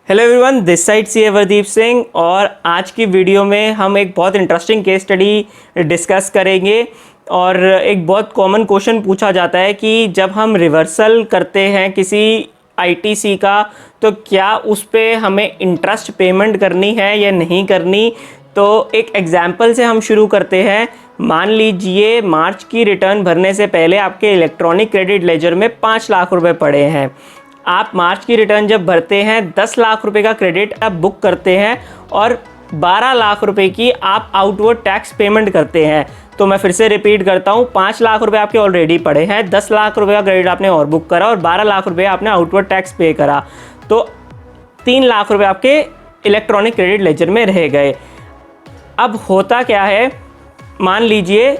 Hello everyone, this side सी अवरदीप सिंह और आज की वीडियो में हम एक बहुत इंटरेस्टिंग केस स्टडी डिस्कस करेंगे। और एक बहुत कॉमन क्वेश्चन पूछा जाता है कि जब हम रिवर्सल करते हैं किसी आईटीसी का तो क्या उस पे हमें इंटरेस्ट पेमेंट करनी है या नहीं करनी। तो एक एग्जांपल से हम शुरू करते हैं। मान लीजिए मार्च की रिटर्न भरने से पहले आपके इलेक्ट्रॉनिक क्रेडिट लेजर में 5 लाख रुपए पड़े हैं। आप मार्च की रिटर्न जब भरते हैं 10 लाख रुपए का क्रेडिट आप बुक करते हैं और 12 लाख रुपए की आप आउटवर्ड टैक्स पेमेंट करते हैं। तो मैं फिर से रिपीट करता हूँ, 5 लाख रुपए आपके ऑलरेडी पड़े हैं, 10 लाख रुपए का क्रेडिट आपने और बुक करा और 12 लाख रुपए आपने आउटवर्ड टैक्स पे करा, तो 3 लाख रुपए आपके इलेक्ट्रॉनिक क्रेडिट लेजर में रह गए। अब होता क्या है, मान लीजिए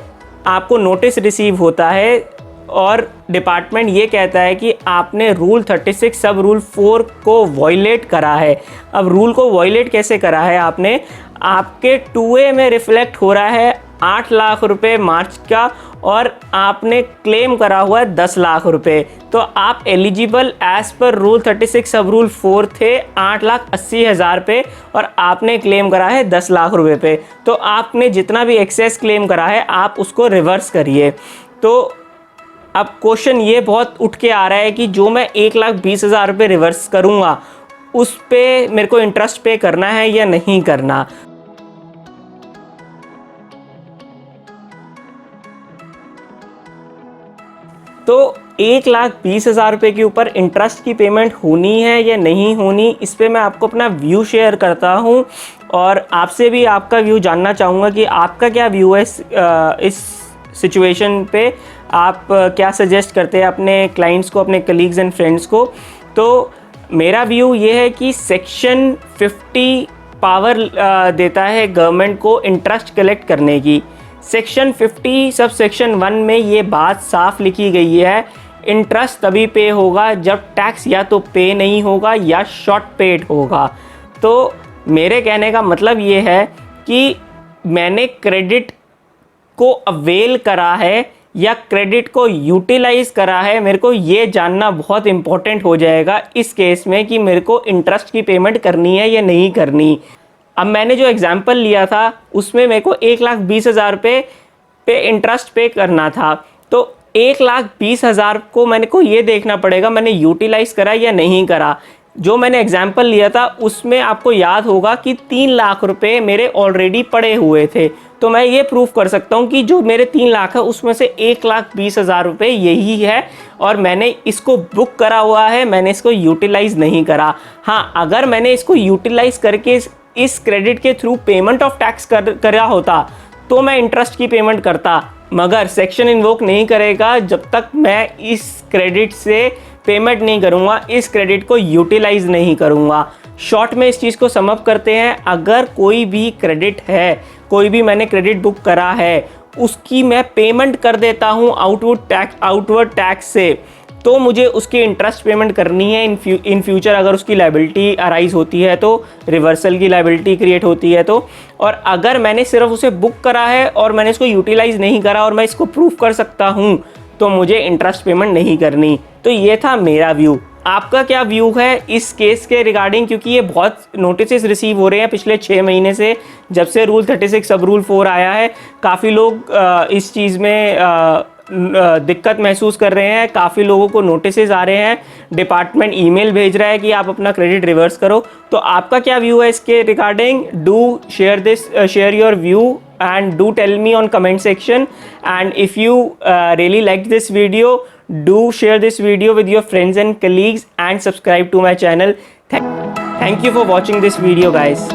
आपको नोटिस रिसीव होता है और डिपार्टमेंट ये कहता है कि आपने रूल 36 सब रूल 4 को वॉयलेट करा है। अब रूल को वॉयलेट कैसे करा है आपने, आपके 2A में रिफ्लेक्ट हो रहा है 8 लाख रुपए मार्च का और आपने क्लेम करा हुआ है 10 लाख रुपए। तो आप एलिजिबल एज पर रूल 36 सब रूल 4 थे 8,80,000 पे और आपने क्लेम करा है 10 लाख रुपए पे। तो आपने जितना भी एक्सेस क्लेम करा है आप उसको रिवर्स करिए। तो अब क्वेश्चन ये बहुत उठ के आ रहा है कि जो मैं 1,20,000 रुपये रिवर्स करूँगा उस पे मेरे को इंटरेस्ट पे करना है या नहीं करना। तो 1,20,000 रुपये के ऊपर इंटरेस्ट की पेमेंट होनी है या नहीं होनी, इस पे मैं आपको अपना व्यू शेयर करता हूँ और आपसे भी आपका व्यू जानना चाहूँगा कि आपका क्या व्यू है इस सिचुएशन पे। आप क्या सजेस्ट करते हैं अपने क्लाइंट्स को, अपने कलीग्स एंड फ्रेंड्स को। तो मेरा व्यू ये है कि सेक्शन 50 पावर देता है गवर्नमेंट को इंटरेस्ट कलेक्ट करने की। सेक्शन 50 सब सेक्शन 1 में ये बात साफ लिखी गई है, इंटरेस्ट तभी पे होगा जब टैक्स या तो पे नहीं होगा या शॉर्ट पेड होगा। तो मेरे कहने का मतलब ये है कि मैंने क्रेडिट को अवेल करा है या क्रेडिट को यूटिलाइज करा है, मेरे को ये जानना बहुत इंपॉर्टेंट हो जाएगा इस केस में कि मेरे को इंटरेस्ट की पेमेंट करनी है या नहीं करनी। अब मैंने जो एग्जांपल लिया था उसमें मेरे को 1,20,000 रुपये पे इंटरेस्ट पे करना था। तो 1,20,000 को मैंने को ये देखना पड़ेगा मैंने यूटिलाइज करा या नहीं करा। जो मैंने एग्जाम्पल लिया था उसमें आपको याद होगा कि 3 लाख रुपए मेरे ऑलरेडी पड़े हुए थे। तो मैं ये प्रूफ कर सकता हूँ कि जो मेरे 3 लाख है उसमें से 1,20,000 रुपये यही है और मैंने इसको बुक करा हुआ है, मैंने इसको यूटिलाइज नहीं करा। हाँ, अगर मैंने इसको यूटिलाइज करके इस क्रेडिट के थ्रू पेमेंट ऑफ टैक्स करा होता तो मैं इंटरेस्ट की पेमेंट करता, मगर सेक्शन इन्वोक नहीं करेगा जब तक मैं इस क्रेडिट से पेमेंट नहीं करूँगा, इस क्रेडिट को यूटिलाइज नहीं करूँगा। शॉर्ट में इस चीज़ को सम अप करते हैं, अगर कोई भी क्रेडिट है, कोई भी मैंने क्रेडिट बुक करा है, उसकी मैं पेमेंट कर देता हूँ आउटवर्ड टैक्स से, तो मुझे उसकी इंटरेस्ट पेमेंट करनी है इन फ्यूचर अगर उसकी लायबिलिटी अराइज होती है तो, रिवर्सल की लायबिलिटी क्रिएट होती है तो। और अगर मैंने सिर्फ उसे बुक करा है और मैंने इसको यूटिलाइज नहीं करा और मैं इसको प्रूफ कर सकता हूँ तो मुझे इंटरेस्ट पेमेंट नहीं करनी। तो ये था मेरा व्यू। आपका क्या व्यू है इस केस के रिगार्डिंग, क्योंकि ये बहुत नोटिस रिसीव हो रहे हैं पिछले 6 महीने से, जब से रूल 36 सब रूल 4 आया है। काफ़ी लोग इस चीज़ में दिक्कत महसूस कर रहे हैं, काफ़ी लोगों को नोटिसेस आ रहे हैं, डिपार्टमेंट ईमेल भेज रहा है कि आप अपना क्रेडिट रिवर्स करो। तो आपका क्या व्यू है इसके regarding? Do share your view and do tell me on comment section, and if you really liked this video, do share this video with your friends and colleagues and subscribe to my channel. Thank you for watching this video, guys.